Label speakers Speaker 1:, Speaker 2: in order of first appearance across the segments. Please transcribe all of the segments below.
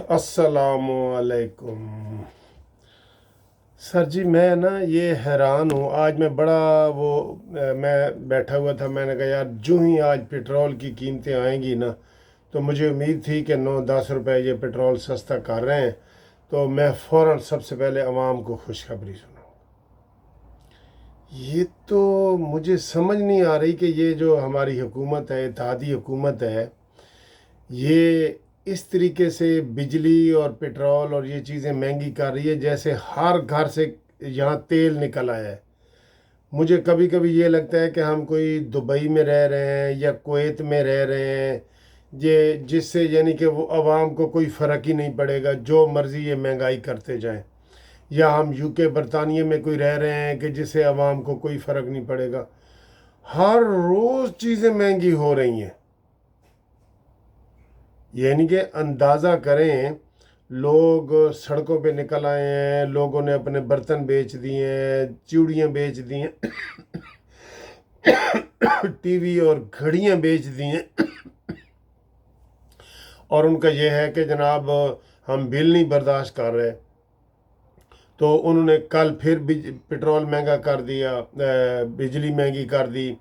Speaker 1: अस्सलामुअलैकुम। सर जी मैं ना ये हैरान हूँ। आज मैं बड़ा मैं बैठा हुआ था। मैंने कहा यार जो ही आज पेट्रोल की कीमतें आएंगी ना, तो मुझे उम्मीद थी कि 9-10 रुपए ये पेट्रोल सस्ता कर रहे हैं, तो मैं फ़ौरन सबसे पहले आवाम को खुशखबरी सुनाऊँ। ये तो मुझे समझ नहीं आ रही कि ये जो हमारी हुकूमत है, इत्तेहादी हुकूमत है, ये इस तरीके से बिजली और पेट्रोल और ये चीज़ें महंगी कर रही है जैसे हर घर से यहाँ तेल निकल आया है। मुझे कभी कभी ये लगता है कि हम कोई दुबई में रह रहे हैं या कुवैत में रह रहे हैं, ये जिससे यानी कि वो आवाम को कोई फ़र्क ही नहीं पड़ेगा, जो मर्ज़ी ये महंगाई करते जाएं। या हम यूके बरतानिया में कोई रह रहे हैं कि जिससे आवाम को कोई फ़र्क नहीं पड़ेगा। हर रोज़ चीज़ें महंगी हो रही हैं। यानी कि अंदाज़ा करें, लोग सड़कों पे निकल आए हैं, लोगों ने अपने बर्तन बेच दिए हैं, चूड़ियाँ बेच दी हैं, टीवी और घड़ियाँ बेच दी हैं, और उनका यह है कि जनाब हम बिल नहीं बर्दाश्त कर रहे। तो उन्होंने कल फिर पेट्रोल महंगा कर दिया, बिजली महंगी कर दी,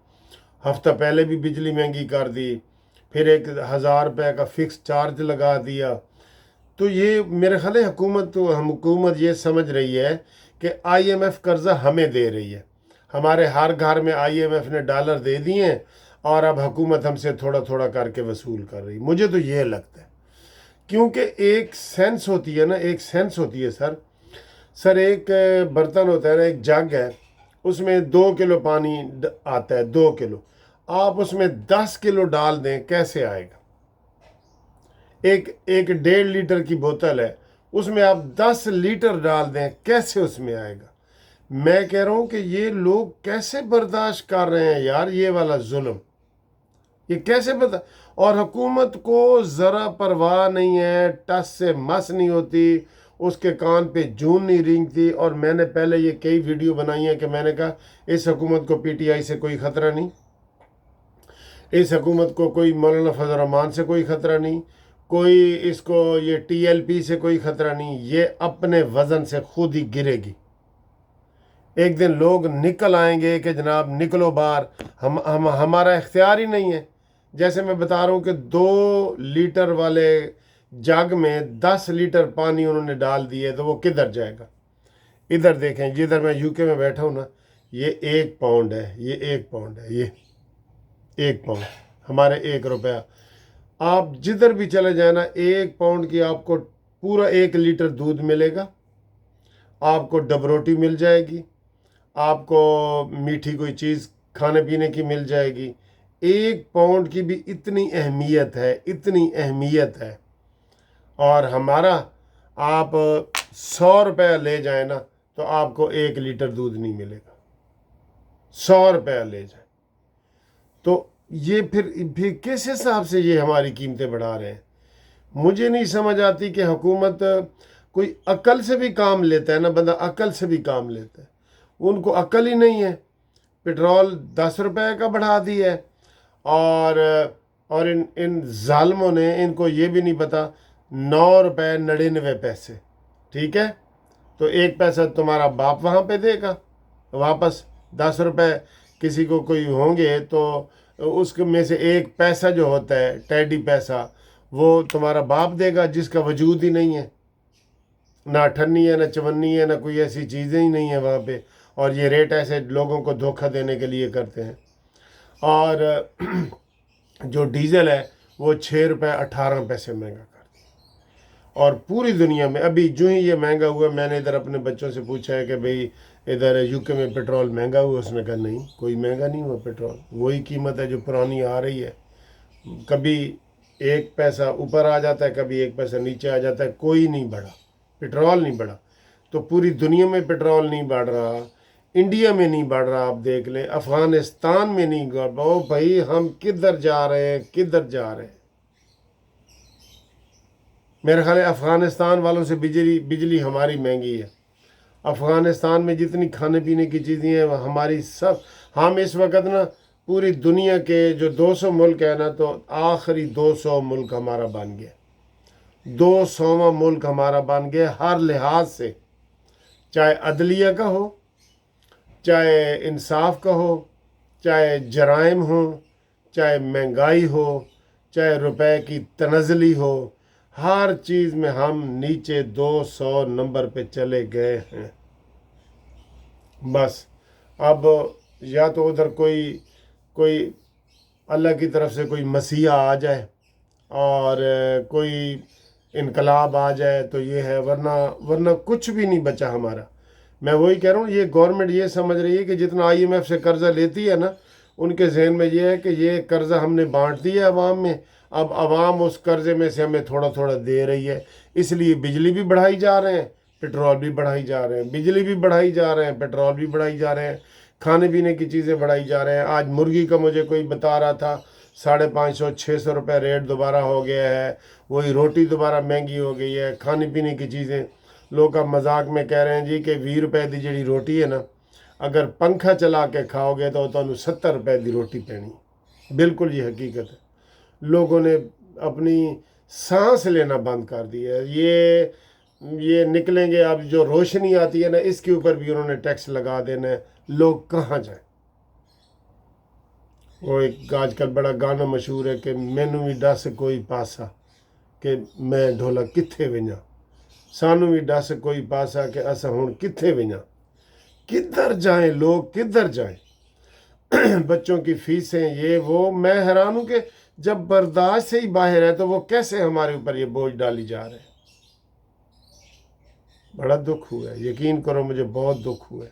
Speaker 1: हफ्ता पहले भी बिजली महंगी कर दी, फिर 1,000 रुपये का फ़िक्स चार्ज लगा दिया। तो ये मेरे ख्याल है हुकूमत ये समझ रही है कि आईएमएफ कर्जा हमें दे रही है। हमारे हर घर में आईएमएफ ने डॉलर दे दिए हैं और अब हुकूमत हमसे थोड़ा थोड़ा करके वसूल कर रही। मुझे तो ये लगता है, क्योंकि एक सेंस होती है ना, एक सेंस होती है सर एक बर्तन होता है ना, एक जग है, उसमें 2 किलो पानी आता है, 2 किलो। आप उसमें 10 किलो डाल दें, कैसे आएगा? एक एक 1.5 लीटर की बोतल है, उसमें आप 10 लीटर डाल दें, कैसे उसमें आएगा? मैं कह रहा हूं कि ये लोग कैसे बर्दाश्त कर रहे हैं यार, ये वाला जुल्म, ये कैसे बता। और हुकूमत को ज़रा परवाह नहीं है, टस से मस नहीं होती, उसके कान पे जून नहीं रेंगती। और मैंने पहले ये कई वीडियो बनाई हैं कि मैंने कहा इस हुकूमत को पीटीआई से कोई ख़तरा नहीं, इस हुकूमत को कोई मौलाना फजल रहमान से कोई ख़तरा नहीं, कोई इसको ये टीएलपी से कोई ख़तरा नहीं। ये अपने वज़न से खुद ही गिरेगी। एक दिन लोग निकल आएंगे कि जनाब निकलो बाहर, हम हमारा इख्तियार ही नहीं है। जैसे मैं बता रहा हूँ कि 2 लीटर वाले जग में 10 लीटर पानी उन्होंने डाल दिए, तो वो किधर जाएगा? इधर देखें, जिधर मैं यूके में बैठा हूँ ना, ये 1 पाउंड है, ये 1 पाउंड है, ये 1 पाउंड हमारे 1 रुपया। आप जिधर भी चले जाए ना, 1 पाउंड की आपको पूरा 1 लीटर दूध मिलेगा, आपको डबरोटी मिल जाएगी, आपको मीठी कोई चीज़ खाने पीने की मिल जाएगी। 1 पाउंड की भी इतनी अहमियत है, इतनी अहमियत है। और हमारा आप 100 रुपया ले जाए ना, तो आपको 1 लीटर दूध नहीं मिलेगा। 100 रुपया ले जाए तो ये फिर किस हिसाब से ये हमारी कीमतें बढ़ा रहे हैं? मुझे नहीं समझ आती कि हुकूमत कोई अकल से भी काम लेता है ना, बंदा अकल से भी काम लेता है, उनको अकल ही नहीं है। पेट्रोल 10 रुपए का बढ़ा दिया है, और इन इन जालमों ने, इनको ये भी नहीं पता, 9 रुपये 99 पैसे, ठीक है? तो 1 पैसा तुम्हारा बाप वहाँ पे देगा वापस। 10 रुपए किसी को कोई होंगे तो उसके में से 1 पैसा जो होता है, टेडी पैसा, वो तुम्हारा बाप देगा, जिसका वजूद ही नहीं है। ना अठन्नी है, ना चवन्नी है, ना कोई ऐसी चीज़ें ही नहीं है वहाँ पे। और ये रेट ऐसे लोगों को धोखा देने के लिए करते हैं। और जो डीज़ल है वो 6 रुपये 18 पैसे महंगा कर दिया। और पूरी दुनिया में अभी जो ही ये महंगा हुआ, मैंने इधर अपने बच्चों से पूछा है कि भाई इधर यूके में पेट्रोल महंगा हुआ, उसने कहा नहीं, कोई महंगा नहीं हुआ पेट्रोल, वही कीमत है जो पुरानी आ रही है। कभी 1 पैसा ऊपर आ जाता है, कभी 1 पैसा नीचे आ जाता है, कोई नहीं बढ़ा, पेट्रोल नहीं बढ़ा। तो पूरी दुनिया में पेट्रोल नहीं बढ़ रहा, इंडिया में नहीं बढ़ रहा, आप देख लें अफ़गानिस्तान में नहीं बढ़ रहा। ओ भाई, हम किधर जा रहे हैं, किधर जा रहे हैं? मेरे ख्याल है अफ़गानिस्तान वालों से बिजली हमारी महंगी है। अफ़गानिस्तान में जितनी खाने पीने की चीज़ें हैं हमारी सब, हम इस वक्त ना पूरी दुनिया के जो 200 मुल्क है ना, तो आखिरी 200 मुल्क हमारा बन गया। 200वां मुल्क हमारा बन गया हर लिहाज से, चाहे अदलिया का हो, चाहे इंसाफ का हो, चाहे जराइम हो, चाहे महंगाई हो, चाहे रुपए की तनज़ली हो, हर चीज़ में हम नीचे 200 नंबर पे चले गए हैं। बस अब या तो उधर कोई कोई अल्लाह की तरफ से कोई मसीहा आ जाए और कोई इनकलाब आ जाए तो ये है, वरना वरना कुछ भी नहीं बचा हमारा। मैं वही कह रहा हूँ, ये गवर्नमेंट ये समझ रही है कि जितना आईएमएफ से कर्जा लेती है ना, उनके जहन में ये है कि ये कर्जा हमने बांट दिया अवाम में, अब अवाम उस कर्जे में से हमें थोड़ा थोड़ा दे रही है, इसलिए बिजली भी बढ़ाई जा रहे हैं, पेट्रोल भी बढ़ाई जा रहे हैं, बिजली भी बढ़ाई जा रहे हैं, पेट्रोल भी बढ़ाई जा रहे हैं, खाने पीने की चीज़ें बढ़ाई जा रहे हैं। आज मुर्गी का मुझे कोई बता रहा था 550-600 रुपये रेट दोबारा हो गया है, वही रोटी दोबारा महंगी हो गई है, खाने पीने की चीज़ें। लोग अब मजाक में कह रहे हैं जी कि 20 रुपए की जी रोटी है ना, अगर पंखा चला के खाओगे तो तुहानू 70 रुपए की रोटी पैनी। बिल्कुल ये हकीकत है। लोगों ने अपनी सांस लेना बंद कर दिया है। ये निकलेंगे, अब जो रोशनी आती है ना, इसके ऊपर भी उन्होंने टैक्स लगा देना है। लोग कहाँ जाए? वो एक आजकल बड़ा गाना मशहूर है कि मैनू भी दस कोई पासा कि मैं ढोला कित्थे वञा, सानू भी दस कोई पासा कि असा हुण कित्थे वञा। किधर जाएं लोग, किधर जाएं? बच्चों की फीसें, ये वो, मैं हैरान हूं कि जब बर्दाश्त से ही बाहर है तो वो कैसे हमारे ऊपर ये बोझ डाली जा रहे हैं। बड़ा दुख हुआ है, यकीन करो मुझे बहुत दुख हुआ है।